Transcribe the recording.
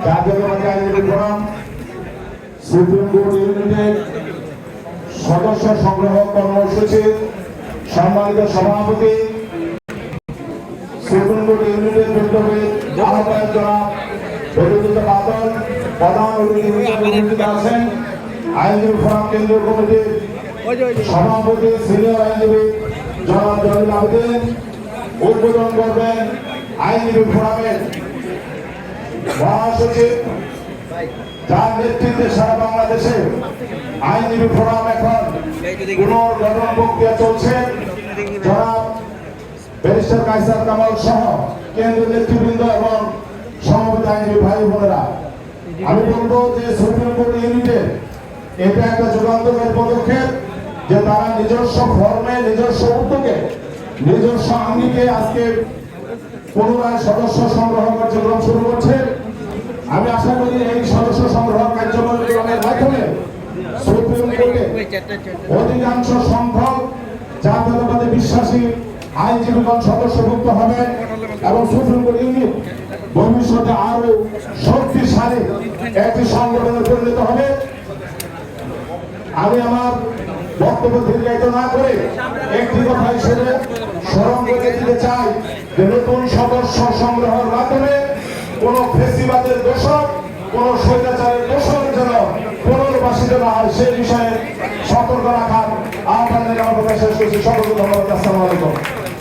জাতীয়তাবাদী আইনজীবী forum supreme court ইউনিটের সদস্য সংগ্রহ কর্মসূচির সম্মানিত সভাপতি সুপ্রিম কোর্ট ইউনিটের বিপ্লবী আহ্বায়ক জনাব বৈদ্যুতিক বাদল প্রধান অতিথি আছেন আইনজীবী ফোরাম কেন্দ্রীয় কমিটির সভাপতি সিনিয়র আইনজীবী জনাব জলিল আবেদিন উদ্বোধন করবেন আইনজীবী ফোরামের মহাসচিব যার নেতৃত্বে সারা বাংলাদেশে আইনজীবী ফোরাম এখন পুনর্গঠন প্রক্রিয়া চলছে জনাব ব্যারিস্টার কায়সার কামাল সহ কেন্দ্রীয় নেতৃবৃন্দ এবং সমবেত আইনজীবী ভাই বোনেরা, আমি বলবো যে সুপ্রিম কোর্ট ইউনিটের এটা একটা যুগান্তকারী পদক্ষেপ যে তারা নিজস্ব ফর্মে নিজস্ব উদ্যোগে নিজস্ব আঙ্গিকে আজকে পুনরায় সদস্য সংগ্রহ কার্যক্রম শুরু করছে। আমি আশা করি এই সদস্য সংগ্রহ কার্যক্রমের মাধ্যমে সুপ্রিম কোর্টে অধিকাংশ সংখ্যক জাতীয়তাবাদী বিশ্বাসী আইনজীবীগণ সদস্যভুক্ত হবে এবং সুপ্রিম কোর্ট ইউনিট ভবিষ্যতে আরো শক্তিশালী একটি সংগঠনে পরিণত হবে। আমি আমার বক্তব্য দীর্ঘায়িত না করে একটি কথা হিসেবে স্মরণ করে দিতে চাই যে নতুন সদস্য সংগ্রহের মাধ্যমে কোন ফেসিবাদের দোষক কোন স্বৈরাচারের দোষক যেন পুনর্বাসিত না হয় সে বিষয়ে সতর্ক রাখার আহ্বান জানিয়ে আমার কথা শেষ করছি। সকলকে ধন্যবাদ। আসসালামু আলাইকুম।